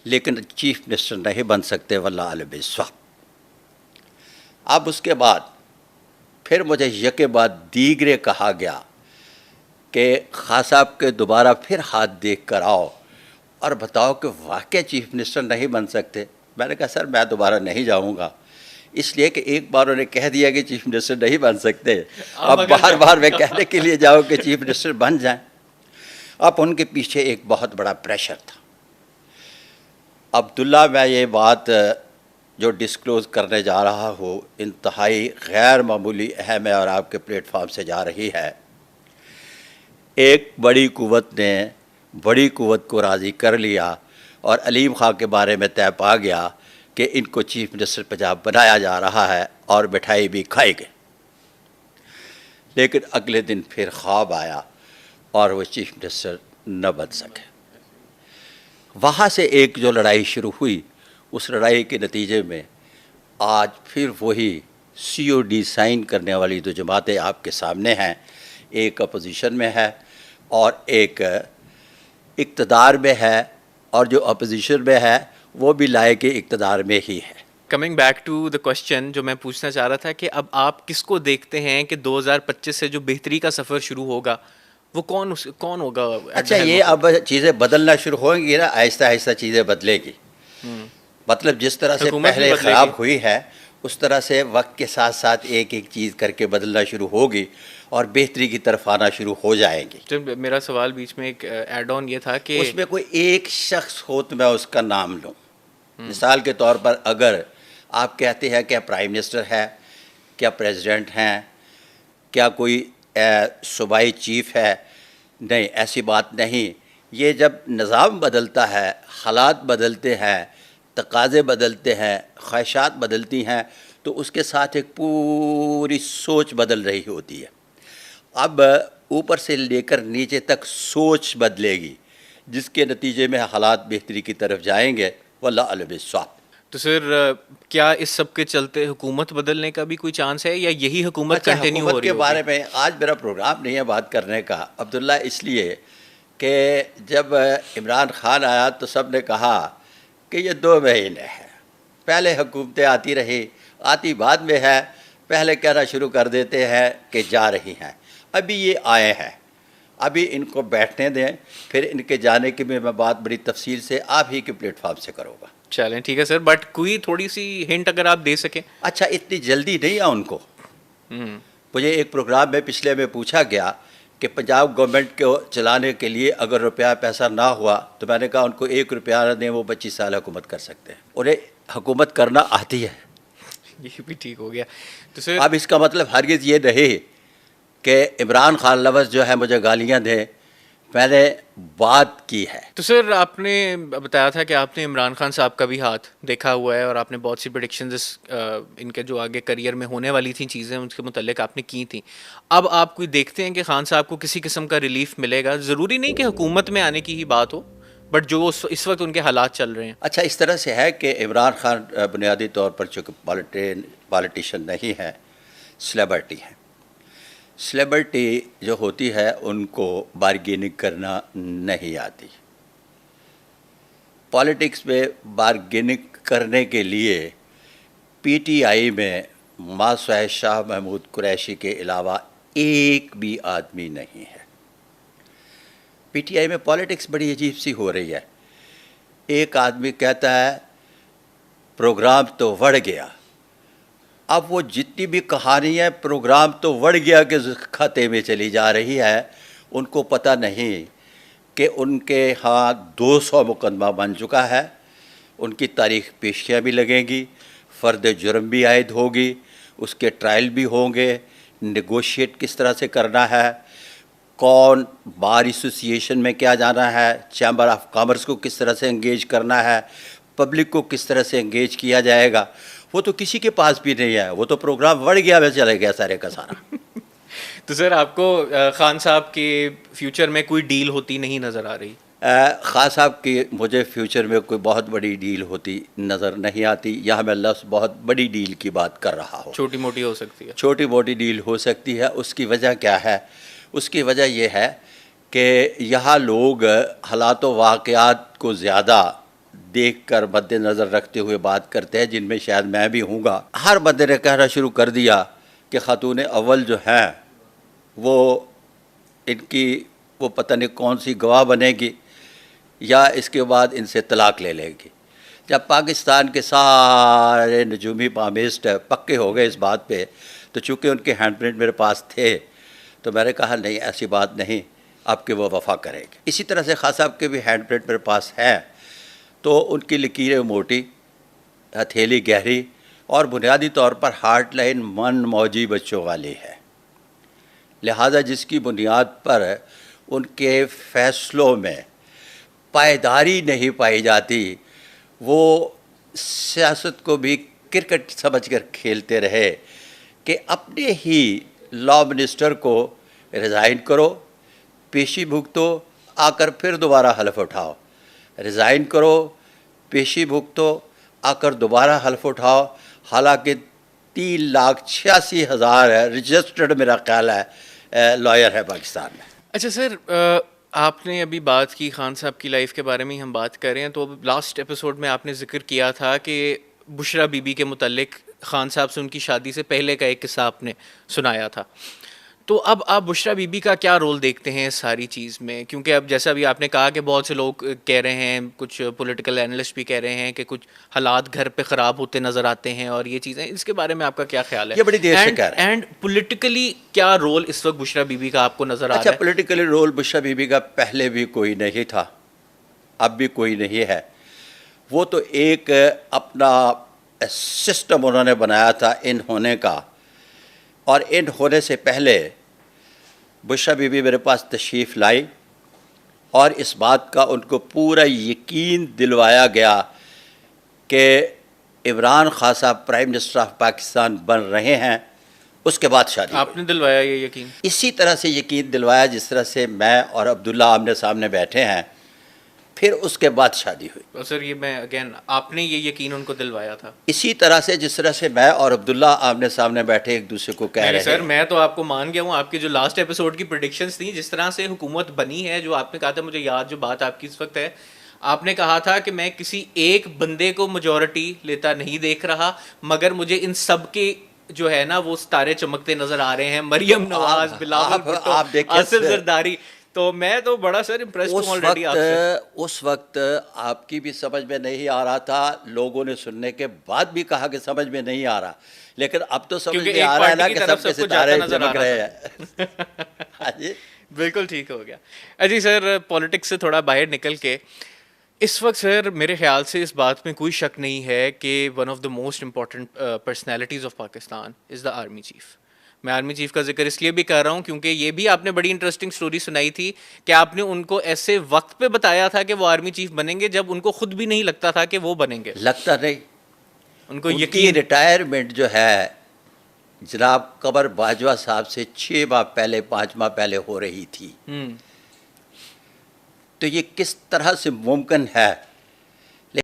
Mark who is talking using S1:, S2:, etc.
S1: लेकिन chief minister नहीं बन सकते वल्लाह अल बिस्वाब। अब उसके बाद फिर मुझे यके बाद दीगरे कहा गया कि खां साहब के दोबारा फिर हाथ देख कर आओ और बताओ कि वाकई चीफ मिनिस्टर नहीं बन सकते। मैंने कहा सर मैं दोबारा नहीं जाऊंगा, इसलिए कि एक बार उन्होंने कह दिया कि चीफ मिनिस्टर नहीं बन सकते, अब बार बार मैं कहने के लिए जाऊँ कि चीफ मिनिस्टर बन जाएं। अब उनके पीछे एक बहुत बड़ा प्रेशर था। अब्दुल्ला, मैं ये बात जो डिस्क्लोज़ करने जा रहा हूँ इंतहाई गैर मामूली अहम है और आपके प्लेटफॉर्म से जा रही है। एक बड़ी कुव्वत ने बड़ी कुव्वत को राज़ी कर लिया और अलीम खां के बारे में तय पा गया कि इनको चीफ मिनिस्टर पंजाब बनाया जा रहा है और मिठाई भी खाई गई। लेकिन अगले दिन फिर ख्वाब आया और वो चीफ मिनिस्टर न बन सके। वहाँ से एक जो लड़ाई शुरू हुई, उस लड़ाई के नतीजे में आज फिर वही COD साइन करने वाली दो जमातें आपके सामने हैं। एक अपोजिशन में है और एक इक़्तिदार में है, और जो अपोजिशन में है वो भी लायक इक़्तिदार में ही है।
S2: Coming back to the question जो मैं पूछना चाह रहा था कि अब आप किसको देखते हैं कि 2025 से जो बेहतरी का सफ़र शुरू होगा वो कौन होगा?
S1: अच्छा, ये अब चीज़ें बदलना शुरू होंगी ना, आहिस्ता आहिस्ता चीज़ें बदलेगी। मतलब जिस तरह से पहले ख़राब हुई है उस तरह से वक्त के साथ साथ एक एक चीज़ करके बदलना शुरू होगी और बेहतरी की तरफ आना शुरू हो जाएंगी।
S2: तो मेरा सवाल बीच में एक ऐड ऑन ये था कि
S1: उसमें कोई एक शख्स हो तो मैं उसका नाम लूँ। मिसाल के तौर पर अगर आप कहते हैं क्या प्राइम मिनिस्टर है, क्या प्रेसिडेंट हैं, क्या कोई सूबाई चीफ है, नहीं, ऐसी बात नहीं। ये जब निज़ाम बदलता है, हालात बदलते हैं, तकाज़े बदलते हैं, ख्वाहिशात बदलती हैं, तो उसके साथ एक पूरी सोच बदल रही होती है। अब ऊपर से लेकर नीचे तक सोच बदलेगी, जिसके नतीजे में हालात बेहतरी की तरफ जाएंगे वल्लाह अल बिस्वाब।
S2: तो सर क्या इस सब के चलते हुकूमत बदलने का भी कोई चांस है या यही हुकूमत कंटिन्यू हो रही है?
S1: के बारे में आज मेरा प्रोग्राम नहीं है बात करने का अब्दुल्ला, इसलिए कि जब इमरान खान आया तो सब ने कहा कि ये 2 महीने हैं, पहले हुकूमतें आती रही, आती बाद में है, पहले कहना शुरू कर देते हैं कि जा रही हैं। अभी ये आए हैं, अभी इनको बैठने दें, फिर इनके जाने की भी मैं बात बड़ी तफसील से आप ही के प्लेटफॉर्म से करूँगा।
S2: चलें ठीक है सर, बट कोई थोड़ी सी हिंट अगर आप दे सकें।
S1: अच्छा, इतनी जल्दी नहीं आ उनको। मुझे एक प्रोग्राम में पिछले में पूछा गया कि पंजाब गवर्नमेंट को चलाने के लिए अगर रुपया पैसा ना हुआ तो मैंने कहा उनको 1 रुपया न दें, वो 25 साल हुकूमत कर सकते हैं, उन्हें हुकूमत करना आती है।
S2: ये भी ठीक हो गया। तो सर
S1: अब इसका मतलब हरगिज़ ये नहीं कि इमरान खान लफ्ज़ जो है मुझे गालियाँ दें, मैंने बात की है।
S2: तो सर आपने बताया था कि आपने इमरान खान साहब का भी हाथ देखा हुआ है और आपने बहुत सी प्रेडिक्शंस इनके जो आगे करियर में होने वाली थी चीज़ें उनके मुतालिक आपने की थी। अब आप कोई देखते हैं कि खान साहब को किसी किस्म का रिलीफ मिलेगा? ज़रूरी नहीं कि हुकूमत में आने की ही बात हो, बट जो इस वक्त उनके हालात चल रहे हैं।
S1: अच्छा, इस तरह से है कि इमरान खान बुनियादी तौर पर चूँकि पॉलिटिशियन नहीं है, सेलिब्रिटी है। सेलिब्रिटी जो होती है उनको बार्गेनिंग करना नहीं आती। पॉलिटिक्स में बार्गेनिंग करने के लिए PTI में मासूम शाह महमूद कुरैशी के अलावा एक भी आदमी नहीं है। PTI में पॉलिटिक्स बड़ी अजीब सी हो रही है। एक आदमी कहता है प्रोग्राम तो बढ़ गया, अब वो जितनी भी कहानी है प्रोग्राम तो बढ़ गया के खाते में चली जा रही है। उनको पता नहीं कि उनके यहाँ 200 मुकदमा बन चुका है, उनकी तारीख पेशियाँ भी लगेंगी, फ़र्द जुर्म भी आयद होगी, उसके ट्रायल भी होंगे, नेगोशिएट किस तरह से करना है, कौन बार एसोसिएशन में क्या जाना है, चैम्बर ऑफ कॉमर्स को किस तरह से एंगेज करना है, पब्लिक को किस तरह से एंगेज किया जाएगा, वो तो किसी के पास भी नहीं है। वो तो प्रोग्राम बढ़ गया, वैसे चले गया सारे का सारा।
S2: तो सर आपको खान साहब के फ्यूचर में कोई डील होती नहीं नज़र आ रही?
S1: खान साहब की मुझे फ्यूचर में कोई बहुत बड़ी डील होती नज़र नहीं आती। यहाँ मैं लफ्ज़ बहुत बड़ी डील की बात कर रहा हूँ।
S2: छोटी मोटी हो सकती है,
S1: छोटी मोटी डील हो सकती है। उसकी वजह क्या है? उसकी वजह यह है कि यहाँ लोग हालात व वाक़यात को ज़्यादा देखकर मद्देनज़र रखते हुए बात करते हैं, जिनमें शायद मैं भी हूँगा। हर बंदे ने कहना शुरू कर दिया कि ख़ातून अव्वल जो हैं वो इनकी वो पता नहीं कौन सी गवाह बनेगी या इसके बाद इनसे तलाक ले लेगी। जब पाकिस्तान के सारे नजूमी पामिस्ट पक्के हो गए इस बात पे, तो चूँकि उनके हैंड प्रिंट मेरे पास थे तो मैंने कहा नहीं, ऐसी बात नहीं, अब कि वो वफ़ा करेंगे। इसी तरह से खान साहब के भी हैंड प्रिंट मेरे पास है, तो उनकी लकीरें मोटी, हथेली गहरी और बुनियादी तौर पर हार्ट लाइन मन मौजी बच्चों वाली है। लिहाजा जिसकी बुनियाद पर उनके फ़ैसलों में पायदारी नहीं पाई जाती, वो सियासत को भी क्रिकेट समझकर खेलते रहे कि अपने ही लॉ मिनिस्टर को रिज़ाइन करो, पेशी भुगतो, आकर फिर दोबारा हलफ उठाओ, रिज़ाइन करो, पेशी भुगतो, आकर दोबारा हलफ उठाओ। हालांकि 3,86,000 रजिस्टर्ड मेरा ख्याल है लॉयर है पाकिस्तान में।
S2: अच्छा सर, आपने अभी बात की खान साहब की लाइफ के बारे में ही हम बात कर रहे हैं, तो लास्ट एपिसोड में आपने जिक्र किया था कि बुशरा बीबी के मुतालिक खान साहब से उनकी शादी से पहले का एक किस्सा आपने सुनाया था। तो अब आप बुशरा बीबी का क्या रोल देखते हैं इस सारी चीज़ में? क्योंकि अब जैसा अभी आपने कहा कि बहुत से लोग कह रहे हैं, कुछ पॉलिटिकल एनालिस्ट भी कह रहे हैं कि कुछ हालात घर पे ख़राब होते नज़र आते हैं और ये चीज़ें, इसके बारे में आपका क्या ख्याल है?
S1: ये बड़ी देर से कह रहे हैं।
S2: एंड पॉलिटिकली क्या रोल इस वक्त बुशरा बीबी का आपको नज़र आ रहा है?
S1: पॉलिटिकली रोल बुशरा बीबी का पहले भी कोई नहीं था, अब भी कोई नहीं है। वो तो एक अपना सिस्टम उन्होंने बनाया था इन होने का, और इन होने से पहले बुशरा बीबी मेरे पास तशरीफ़ लाई और इस बात का उनको पूरा यकीन दिलवाया गया कि इमरान खान साहब प्राइम मिनिस्टर ऑफ पाकिस्तान बन रहे हैं। उसके बाद शादी
S2: आपने दिलवाया ये यकीन?
S1: इसी तरह से यकीन दिलवाया जिस तरह से मैं और अब्दुल्ला आमने सामने बैठे हैं, फिर उसके बाद शादी हुई।
S2: तो सर ये मैं अगेन, आपने ये यकीन उनको दिलवाया था?
S1: इसी तरह से जिस तरह से मैं और अब्दुल्ला आमने सामने बैठे एक दूसरे को कह रहे हैं।
S2: सर मैं तो आपको मान गया हूँ, आपकी जो लास्ट एपिसोड की प्रेडिक्शंस थी, जिस तरह से हुकूमत बनी है, जो आपने कहा था, मुझे याद जो बात आपकी इस वक्त है, आपने कहा था कि मैं किसी एक बंदे को मेजॉरिटी लेता नहीं देख रहा, मगर मुझे इन सब के जो है ना वो सितारे चमकते नजर आ रहे हैं, मरियम नवाज, बिलावल भुट्टो, आसिफ जरदारी। तो मैं तो बड़ा सर इम्प्रेस हूं ऑलरेडी आपसे।
S1: उस वक्त आपकी भी समझ में नहीं आ रहा था, लोगों ने सुनने के बाद भी कहा कि समझ में नहीं आ रहा, लेकिन अब तो समझ में आ रहा है ना कि सबके सितारे चमक रहे हैं। हाँ जी,
S2: बिल्कुल ठीक हो गया। अजी सर, पॉलिटिक्स से थोड़ा बाहर निकल के इस वक्त सर मेरे ख्याल से इस बात में कोई शक नहीं है कि one of the most important personalities of Pakistan is the army chief. मैं आर्मी चीफ़ का जिक्र इसलिए भी कर रहा हूँ क्योंकि ये भी आपने बड़ी इंटरेस्टिंग स्टोरी सुनाई थी कि आपने उनको ऐसे वक्त पे बताया था कि वो आर्मी चीफ़ बनेंगे जब उनको खुद भी नहीं लगता था कि वो बनेंगे।
S1: लगता नहीं,
S2: उनको
S1: यकीन। रिटायरमेंट जो है जनाब कमर बाजवा साहब से 6 माह पहले 5 माह पहले हो रही थी। तो ये किस तरह से मुमकिन है